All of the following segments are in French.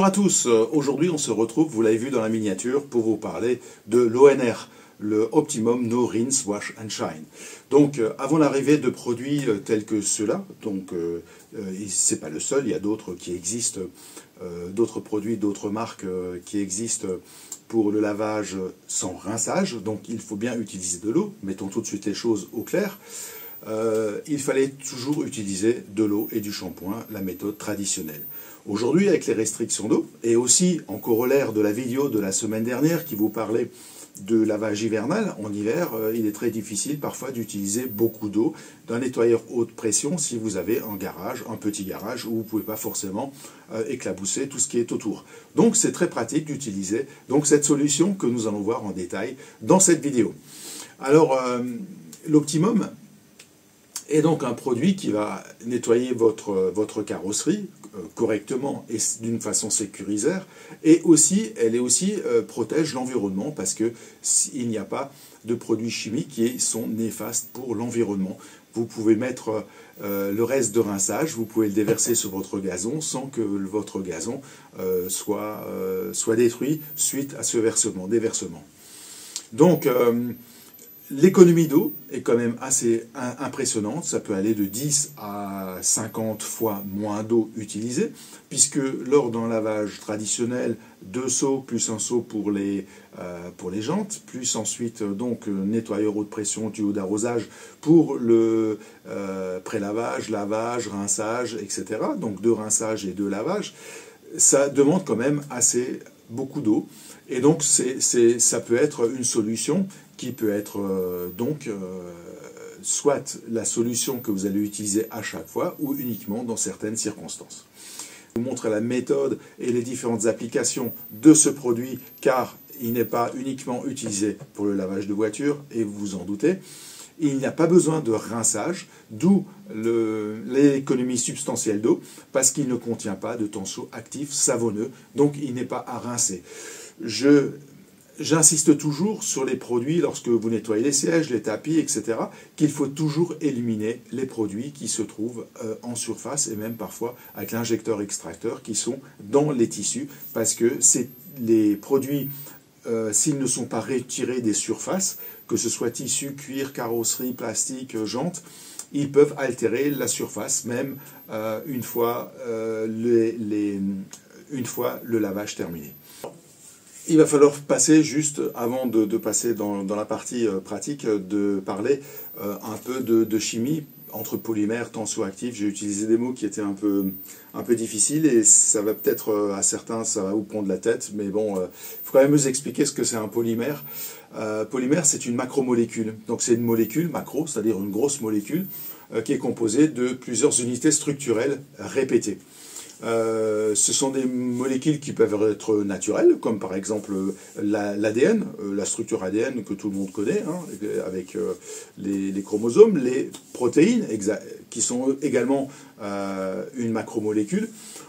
Bonjour à tous, aujourd'hui on se retrouve, vous l'avez vu dans la miniature, pour vous parler de l'ONR, le Optimum No Rinse, Wash and Shine. Donc avant l'arrivée de produits tels que ceux-là, donc c'est pas le seul, il y a d'autres qui existent, d'autres produits, d'autres marques qui existent pour le lavage sans rinçage, donc il faut bien utiliser de l'eau, mettons tout de suite les choses au clair. Il fallait toujours utiliser de l'eau et du shampoing, la méthode traditionnelle. Aujourd'hui, avec les restrictions d'eau, et aussi en corollaire de la vidéo de la semaine dernière qui vous parlait de lavage hivernal, en hiver, il est très difficile parfois d'utiliser beaucoup d'eau d'un nettoyeur haute pression si vous avez un garage, un petit garage, où vous ne pouvez pas forcément éclabousser tout ce qui est autour. Donc c'est très pratique d'utiliser cette solution que nous allons voir en détail dans cette vidéo. Alors, l'Optimum est donc un produit qui va nettoyer votre carrosserie correctement et d'une façon sécurisaire, et aussi, protège l'environnement parce que il n'y a pas de produits chimiques qui sont néfastes pour l'environnement. Vous pouvez mettre le reste de rinçage, vous pouvez le déverser sur votre gazon sans que votre gazon soit détruit suite à ce déversement. Donc, l'économie d'eau est quand même assez impressionnante, ça peut aller de 10 à 50 fois moins d'eau utilisée, puisque lors d'un lavage traditionnel, 2 seaux plus un seau pour les jantes, plus ensuite donc nettoyeur haute pression, tuyau d'arrosage pour le pré-lavage, lavage, rinçage, etc. Donc 2 rinçages et 2 lavages, ça demande quand même beaucoup d'eau, et donc ça peut être une solution qui peut être soit la solution que vous allez utiliser à chaque fois ou uniquement dans certaines circonstances. Je vais vous montrer la méthode et les différentes applications de ce produit, car il n'est pas uniquement utilisé pour le lavage de voiture, et vous vous en doutez. Il n'y a pas besoin de rinçage, d'où l'économie substantielle d'eau, parce qu'il ne contient pas de tensioactifs savonneux, donc il n'est pas à rincer. J'insiste toujours sur les produits, lorsque vous nettoyez les sièges, les tapis, etc., qu'il faut toujours éliminer les produits qui se trouvent en surface, et même parfois avec l'injecteur-extracteur qui sont dans les tissus, parce que les produits, s'ils ne sont pas retirés des surfaces, que ce soit tissu, cuir, carrosserie, plastique, jantes, ils peuvent altérer la surface, même une fois le lavage terminé. Il va falloir passer juste, avant de passer dans la partie pratique, de parler un peu de chimie entre polymères, tensioactifs. J'ai utilisé des mots qui étaient un peu difficiles, et ça va peut-être, à certains, ça va vous prendre la tête, mais bon, il faut quand même vous expliquer ce que c'est un polymère. Polymère, c'est une macromolécule. Donc c'est une molécule macro, c'est-à-dire une grosse molécule, qui est composée de plusieurs unités structurelles répétées. Ce sont des molécules qui peuvent être naturelles, comme par exemple l'ADN, la structure ADN que tout le monde connaît, hein, avec les chromosomes, les protéines, qui sont également une macromolécule,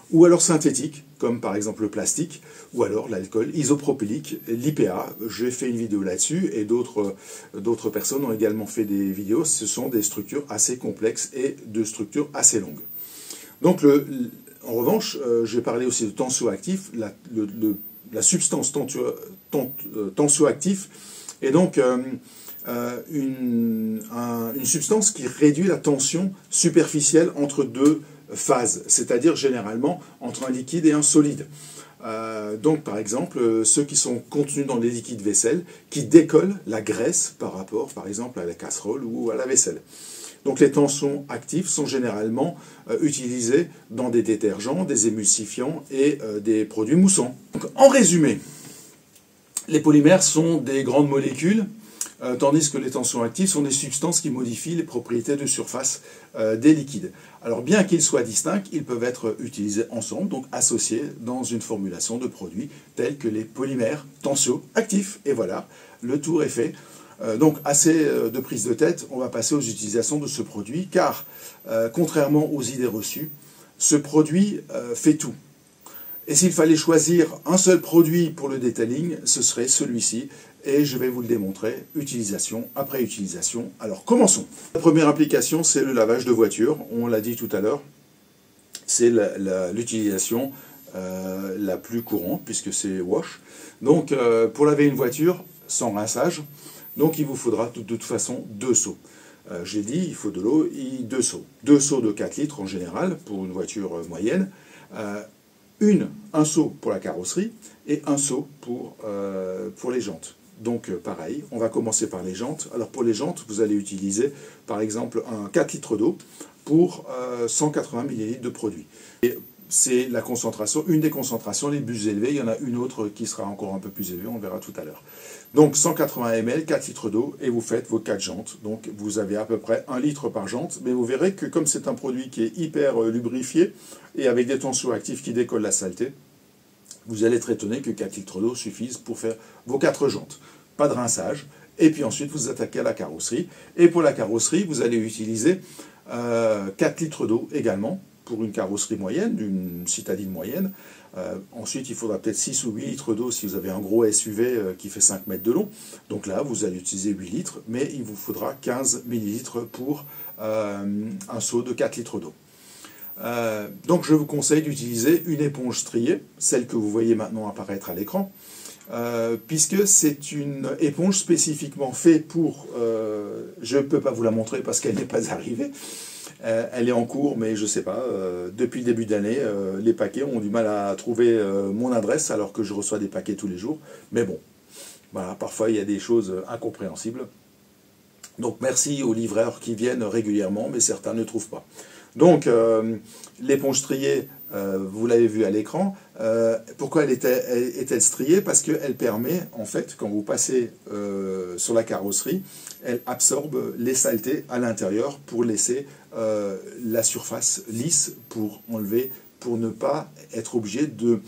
ou alors synthétiques, comme par exemple le plastique, ou alors l'alcool isopropylique, l'IPA. J'ai fait une vidéo là-dessus, et d'autres personnes ont également fait des vidéos. Ce sont des structures assez complexes et de structures assez longues. Donc en revanche, j'ai parlé aussi de tensioactif. La substance tensioactif est donc une substance qui réduit la tension superficielle entre deux phases, c'est-à-dire généralement entre un liquide et un solide. Donc par exemple, ceux qui sont contenus dans les liquides vaisselle, qui décollent la graisse par rapport, par exemple, à la casserole ou à la vaisselle. Donc les tensions actifs sont généralement utilisés dans des détergents, des émulsifiants et des produits moussants. Donc, en résumé, les polymères sont des grandes molécules, tandis que les tensions actifs sont des substances qui modifient les propriétés de surface des liquides. Alors bien qu'ils soient distincts, ils peuvent être utilisés ensemble, donc associés dans une formulation de produits tels que les polymères tensioactifs. Et voilà, le tour est fait. Donc, assez de prise de tête, on va passer aux utilisations de ce produit, car, contrairement aux idées reçues, ce produit fait tout. Et s'il fallait choisir un seul produit pour le detailing, ce serait celui-ci, et je vais vous le démontrer, utilisation après utilisation. Alors, commençons. La première application, c'est le lavage de voiture, on l'a dit tout à l'heure, c'est l'utilisation la plus courante, puisque c'est wash. Donc, pour laver une voiture sans rinçage, donc il vous faudra de toute façon 2 seaux. J'ai dit, il faut de l'eau, 2 seaux. 2 seaux de 4 litres en général, pour une voiture moyenne. Un seau pour la carrosserie et un seau pour les jantes. Donc pareil, on va commencer par les jantes. Alors pour les jantes, vous allez utiliser par exemple un 4 litres d'eau pour 180 ml de produit. Et c'est la concentration, une des concentrations les plus élevées. Il y en a une autre qui sera encore un peu plus élevée, on verra tout à l'heure. Donc 180 ml, 4 litres d'eau, et vous faites vos 4 jantes. Donc vous avez à peu près 1 litre par jante, mais vous verrez que comme c'est un produit qui est hyper lubrifié, et avec des tensions actives qui décollent la saleté, vous allez être étonné que 4 litres d'eau suffisent pour faire vos 4 jantes. Pas de rinçage, et puis ensuite vous attaquez à la carrosserie. Et pour la carrosserie, vous allez utiliser 4 litres d'eau également, pour une carrosserie moyenne, d'une citadine moyenne. Ensuite, il faudra peut-être 6 ou 8 litres d'eau si vous avez un gros SUV qui fait 5 mètres de long. Donc là, vous allez utiliser 8 litres, mais il vous faudra 15 millilitres pour un seau de 4 litres d'eau. Donc je vous conseille d'utiliser une éponge striée, celle que vous voyez maintenant apparaître à l'écran, puisque c'est une éponge spécifiquement faite pour... je ne peux pas vous la montrer parce qu'elle n'est pas arrivée. Elle est en cours, mais je ne sais pas. Depuis le début d'année, les paquets ont du mal à trouver mon adresse, alors que je reçois des paquets tous les jours. Mais bon, voilà, parfois il y a des choses incompréhensibles. Donc merci aux livreurs qui viennent régulièrement, mais certains ne trouvent pas. Donc l'éponge striée, vous l'avez vu à l'écran. Pourquoi est-elle striée? Parce qu'elle permet, en fait, quand vous passez sur la carrosserie, elle absorbe les saletés à l'intérieur pour laisser la surface lisse, pour enlever, pour ne pas être obligé de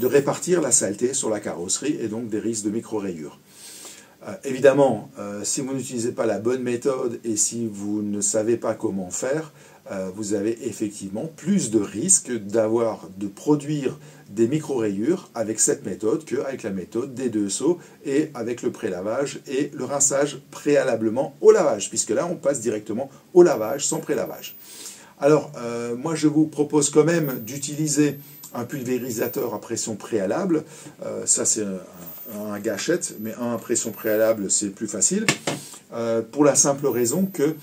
répartir la saleté sur la carrosserie et donc des risques de micro-rayures. Évidemment, si vous n'utilisez pas la bonne méthode et si vous ne savez pas comment faire, vous avez effectivement plus de risques de produire des micro-rayures avec cette méthode qu'avec la méthode des 2 seaux et avec le pré-lavage et le rinçage préalablement au lavage, puisque là on passe directement au lavage sans pré-lavage. Alors, moi je vous propose quand même d'utiliser un pulvérisateur à pression préalable. Ça c'est un gâchette, mais à pression préalable c'est plus facile, pour la simple raison que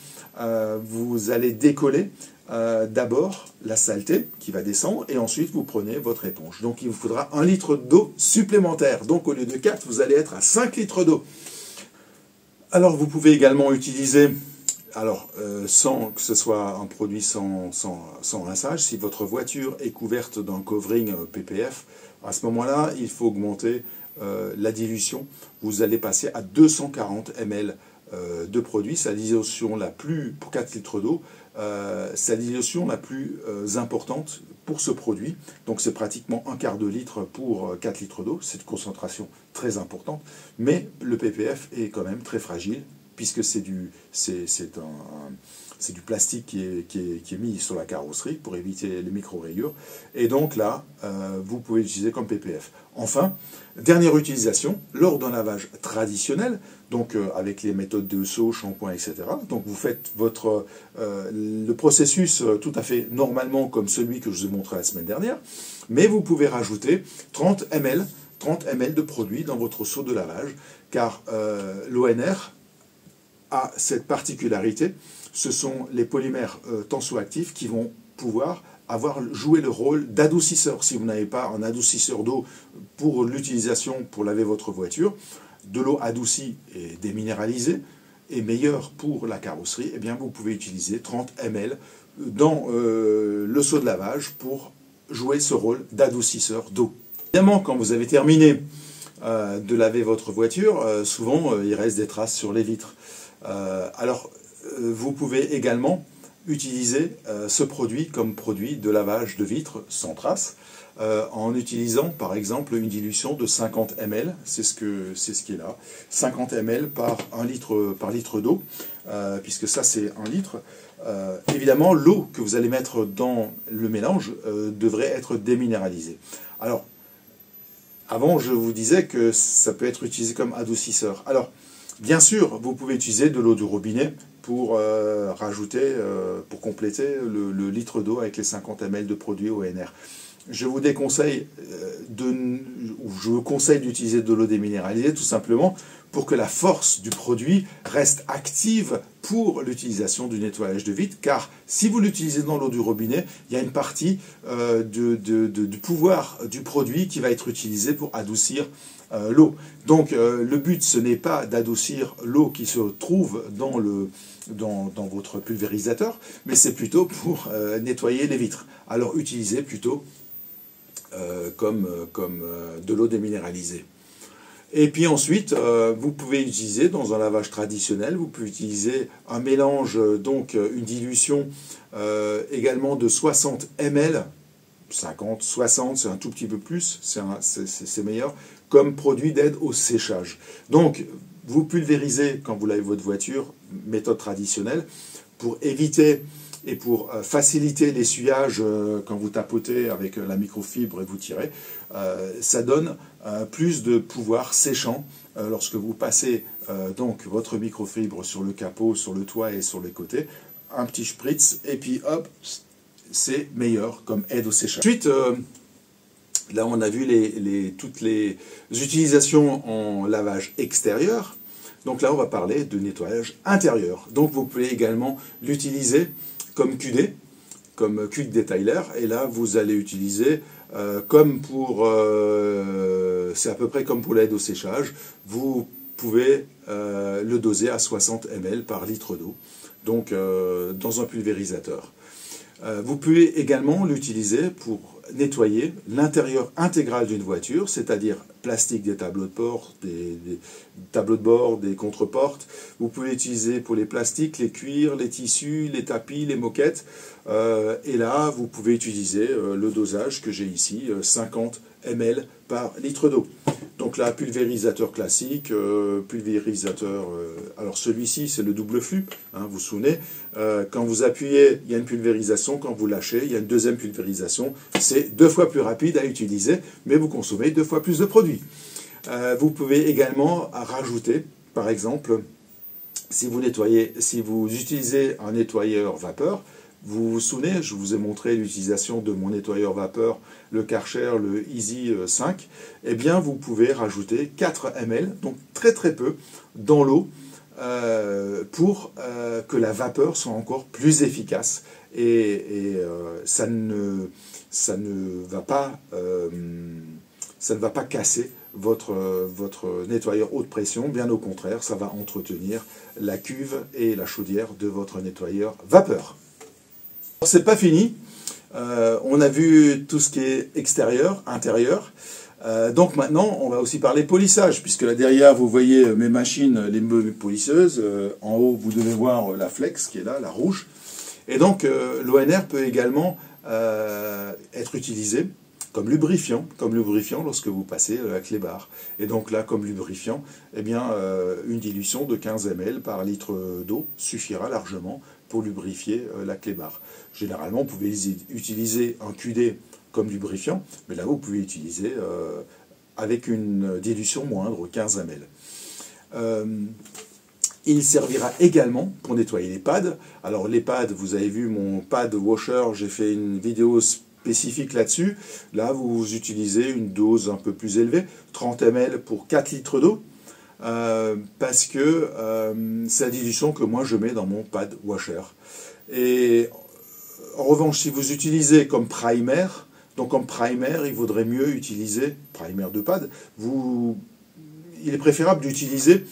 vous allez décoller d'abord la saleté qui va descendre, et ensuite vous prenez votre éponge. Donc il vous faudra 1 litre d'eau supplémentaire. Donc au lieu de 4, vous allez être à 5 litres d'eau. Alors vous pouvez également utiliser, sans que ce soit un produit sans rinçage, si votre voiture est couverte d'un covering PPF, à ce moment-là, il faut augmenter la dilution. Vous allez passer à 240 ml de produit. C'est la dilution la plus, pour 4 litres d'eau, c'est la dilution la plus importante pour ce produit. Donc c'est pratiquement 1/4 de litre pour 4 litres d'eau. C'est une concentration très importante. Mais le PPF est quand même très fragile, puisque c'est du plastique qui est mis sur la carrosserie pour éviter les micro-rayures. Et donc là, vous pouvez l'utiliser comme PPF. Enfin, dernière utilisation, lors d'un lavage traditionnel, donc avec les méthodes de seau, shampoing, etc. Donc vous faites le processus tout à fait normalement comme celui que je vous ai montré la semaine dernière, mais vous pouvez rajouter 30 ml de produit dans votre seau de lavage, car l'ONR a cette particularité, ce sont les polymères tensioactifs qui vont pouvoir jouer le rôle d'adoucisseur. Si vous n'avez pas un adoucisseur d'eau pour l'utilisation pour laver votre voiture, de l'eau adoucie et déminéralisée est meilleure pour la carrosserie, eh bien vous pouvez utiliser 30 ml dans le seau de lavage pour jouer ce rôle d'adoucisseur d'eau. Évidemment, quand vous avez terminé de laver votre voiture, souvent il reste des traces sur les vitres. Vous pouvez également utiliser ce produit comme produit de lavage de vitres sans traces, en utilisant par exemple une dilution de 50 ml, c'est ce qui est là, 50 ml par litre d'eau, puisque ça c'est 1 litre. Évidemment, l'eau que vous allez mettre dans le mélange devrait être déminéralisée. Alors, avant je vous disais que ça peut être utilisé comme adoucisseur. Alors, bien sûr, vous pouvez utiliser de l'eau du robinet pour rajouter, pour compléter le litre d'eau avec les 50 ml de produit ONR. Je vous déconseille je vous conseille d'utiliser de l'eau déminéralisée tout simplement pour que la force du produit reste active pour l'utilisation du nettoyage de vitre, car si vous l'utilisez dans l'eau du robinet, il y a une partie du pouvoir du produit qui va être utilisée pour adoucir l'eau. Donc le but, ce n'est pas d'adoucir l'eau qui se trouve dans votre pulvérisateur, mais c'est plutôt pour nettoyer les vitres. Alors utilisez plutôt comme de l'eau déminéralisée. Et puis ensuite, vous pouvez utiliser dans un lavage traditionnel, vous pouvez utiliser un mélange, donc une dilution également de 60 ml, 50, 60, c'est un tout petit peu plus, c'est meilleur, comme produit d'aide au séchage. Donc, vous pulvérisez quand vous lavez votre voiture, méthode traditionnelle, pour éviter et pour faciliter l'essuyage quand vous tapotez avec la microfibre et vous tirez. Ça donne plus de pouvoir séchant lorsque vous passez donc votre microfibre sur le capot, sur le toit et sur les côtés. Un petit spritz et puis hop, c'est meilleur comme aide au séchage. Ensuite, là on a vu toutes les utilisations en lavage extérieur. Donc là on va parler de nettoyage intérieur. Donc vous pouvez également l'utiliser comme QD, comme Quick Detailer, et là vous allez utiliser comme pour, c'est à peu près comme pour l'aide au séchage, vous pouvez le doser à 60 ml par litre d'eau, donc dans un pulvérisateur. Vous pouvez également l'utiliser pour nettoyer l'intérieur intégral d'une voiture, c'est-à-dire plastique des tableaux de bord, des tableaux de bord, des contreportes. Vous pouvez l'utiliser pour les plastiques, les cuirs, les tissus, les tapis, les moquettes. Et là, vous pouvez utiliser le dosage que j'ai ici, 50 ml par litre d'eau. Donc là, pulvérisateur classique, pulvérisateur... alors celui-ci, c'est le double flux, hein, vous vous souvenez. Quand vous appuyez, il y a une pulvérisation. Quand vous lâchez, il y a une deuxième pulvérisation. C'est 2 fois plus rapide à utiliser, mais vous consommez 2 fois plus de produits. Vous pouvez également rajouter, par exemple, si vous utilisez un nettoyeur vapeur, vous vous souvenez, je vous ai montré l'utilisation de mon nettoyeur vapeur, le Karcher, le Easy 5. Eh bien, vous pouvez rajouter 4 ml, donc très très peu, dans l'eau pour que la vapeur soit encore plus efficace. Et ça ne va pas casser votre nettoyeur haute pression. Bien au contraire, ça va entretenir la cuve et la chaudière de votre nettoyeur vapeur. C'est pas fini, on a vu tout ce qui est extérieur, intérieur, donc maintenant on va aussi parler polissage, puisque là derrière vous voyez mes machines, les polisseuses, en haut vous devez voir la Flex qui est là, la rouge, et donc l'ONR peut également être utilisé comme lubrifiant lorsque vous passez la clé barre. Et donc là, comme lubrifiant, eh bien, une dilution de 15 ml par litre d'eau suffira largement pour lubrifier la clé barre. Généralement, vous pouvez utiliser un QD comme lubrifiant, mais là, vous pouvez utiliser avec une dilution moindre, 15 ml. Il servira également pour nettoyer les pads. Alors les pads, vous avez vu mon pad washer, j'ai fait une vidéo spécifique là-dessus. Là, vous utilisez une dose un peu plus élevée, 30 ml pour 4 litres d'eau, parce que c'est la dilution que moi je mets dans mon pad washer. Et en revanche, si vous utilisez comme primer, donc comme primer, il vaudrait mieux utiliser, primer de pad, il est préférable d'utiliser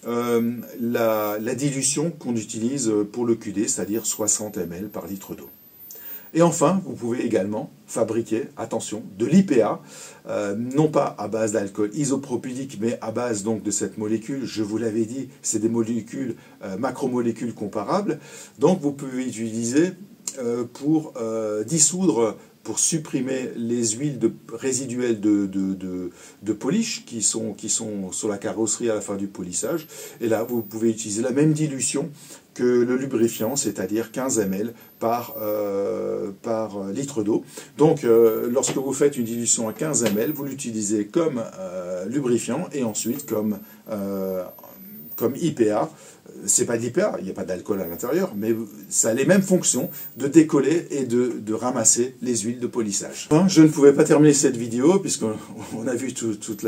la dilution qu'on utilise pour le QD, c'est-à-dire 60 ml par litre d'eau. Et enfin, vous pouvez également fabriquer, attention, de l'IPA, non pas à base d'alcool isopropylique, mais à base donc de cette molécule. Je vous l'avais dit, c'est des molécules, macromolécules comparables. Donc vous pouvez utiliser pour dissoudre, pour supprimer les huiles résiduelles de polish qui sont sur la carrosserie à la fin du polissage. Et là, vous pouvez utiliser la même dilution que le lubrifiant, c'est-à-dire 15 ml par litre d'eau. Donc, lorsque vous faites une dilution à 15 ml, vous l'utilisez comme lubrifiant et ensuite comme comme IPA. C'est pas de l'IPA, il n'y a pas d'alcool à l'intérieur, mais ça a les mêmes fonctions de décoller et de ramasser les huiles de polissage. Je ne pouvais pas terminer cette vidéo puisqu'on a vu toutes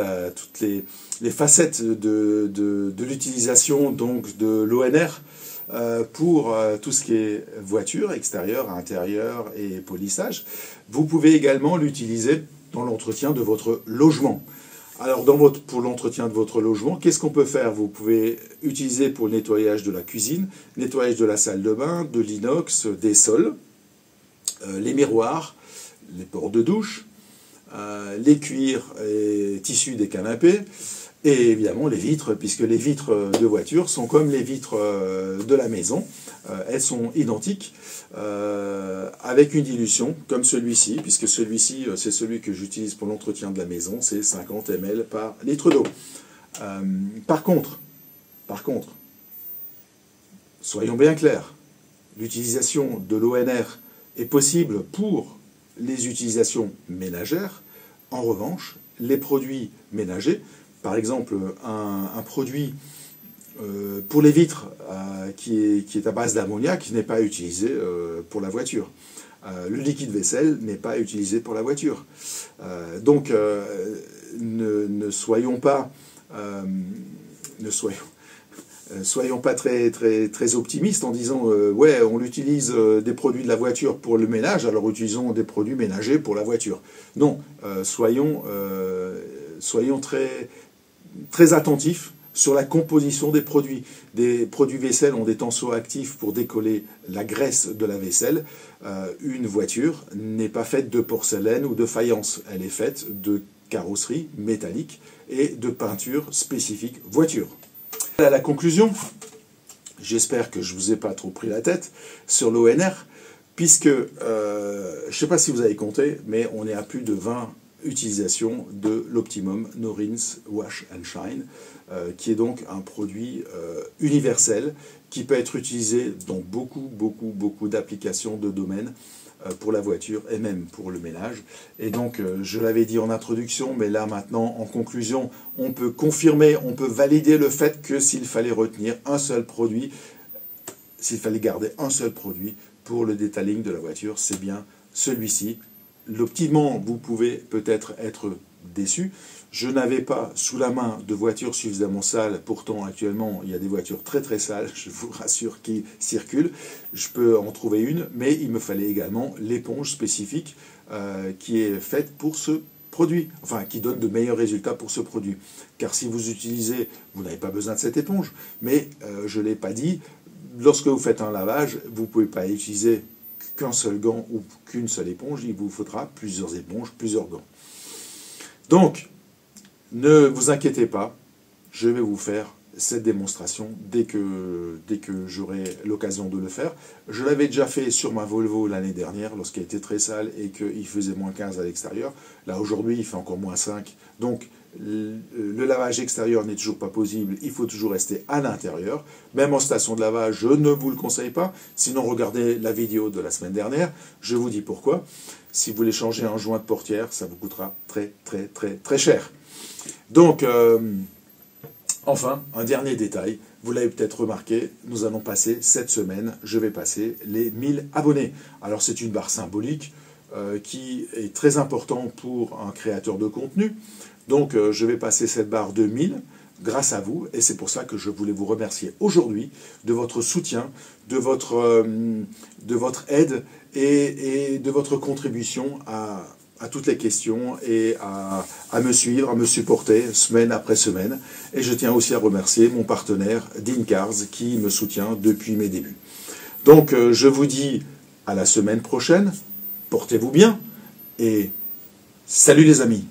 les facettes de l'utilisation donc de l'ONR pour tout ce qui est voiture, extérieur, intérieur et polissage. Vous pouvez également l'utiliser dans l'entretien de votre logement. Alors, pour l'entretien de votre logement, qu'est-ce qu'on peut faire? Vous pouvez utiliser pour le nettoyage de la cuisine, nettoyage de la salle de bain, de l'inox, des sols, les miroirs, les ports de douche, les cuirs et tissus des canapés, et évidemment les vitres, puisque les vitres de voiture sont comme les vitres de la maison. Elles sont identiques, avec une dilution comme celui-ci, puisque celui-ci, c'est celui que j'utilise pour l'entretien de la maison, c'est 50 ml par litre d'eau. Par contre, soyons bien clairs, l'utilisation de l'ONR est possible pour les utilisations ménagères. En revanche, les produits ménagers, par exemple un produit pour les vitres qui est à base d'ammoniac n'est pas utilisé pour la voiture. Le liquide vaisselle n'est pas utilisé pour la voiture. Donc ne soyons pas très optimistes en disant ouais, on utilise des produits de la voiture pour le ménage, alors utilisons des produits ménagers pour la voiture. Non, soyons très attentifs sur la composition des produits. Des produits vaisselle ont des tensioactifs pour décoller la graisse de la vaisselle. Une voiture n'est pas faite de porcelaine ou de faïence. Elle est faite de carrosserie métallique et de peinture spécifique voiture. À la conclusion, j'espère que je ne vous ai pas trop pris la tête sur l'ONR, puisque, je ne sais pas si vous avez compté, mais on est à plus de 20 utilisation de l'Optimum No Rinse Wash and Shine, qui est donc un produit universel qui peut être utilisé dans beaucoup d'applications de domaines pour la voiture et même pour le ménage. Et donc, je l'avais dit en introduction, mais là maintenant, en conclusion, on peut confirmer, on peut valider le fait que s'il fallait retenir un seul produit, s'il fallait garder un seul produit pour le detailing de la voiture, c'est bien celui-ci. L'Optimum, vous pouvez peut-être être déçu. Je n'avais pas sous la main de voitures suffisamment sales. Pourtant, actuellement, il y a des voitures très sales, je vous rassure, qui circulent. Je peux en trouver une, mais il me fallait également l'éponge spécifique qui est faite pour ce produit, enfin, qui donne de meilleurs résultats pour ce produit. Car si vous utilisez, vous n'avez pas besoin de cette éponge, mais je ne l'ai pas dit, lorsque vous faites un lavage, vous ne pouvez pas utiliser qu'un seul gant ou qu'une seule éponge, il vous faudra plusieurs éponges, plusieurs gants. Donc, ne vous inquiétez pas, je vais vous faire cette démonstration dès que j'aurai l'occasion de le faire. Je l'avais déjà fait sur ma Volvo l'année dernière, lorsqu'elle était très sale et qu'il faisait moins 15 à l'extérieur. Là, aujourd'hui, il fait encore moins 5. Donc, le lavage extérieur n'est toujours pas possible, il faut toujours rester à l'intérieur. Même en station de lavage, je ne vous le conseille pas. Sinon, regardez la vidéo de la semaine dernière, je vous dis pourquoi. Si vous voulez changer un joint de portière, ça vous coûtera très cher. Donc, enfin, un dernier détail, vous l'avez peut-être remarqué, nous allons passer cette semaine, je vais passer les 1000 abonnés. Alors c'est une barre symbolique qui est très importante pour un créateur de contenu. Donc je vais passer cette barre de 1000 grâce à vous, et c'est pour ça que je voulais vous remercier aujourd'hui de votre soutien, de votre aide et de votre contribution à toutes les questions et à me suivre, à me supporter semaine après semaine. Et je tiens aussi à remercier mon partenaire Dincars qui me soutient depuis mes débuts. Donc je vous dis à la semaine prochaine, portez-vous bien et salut les amis.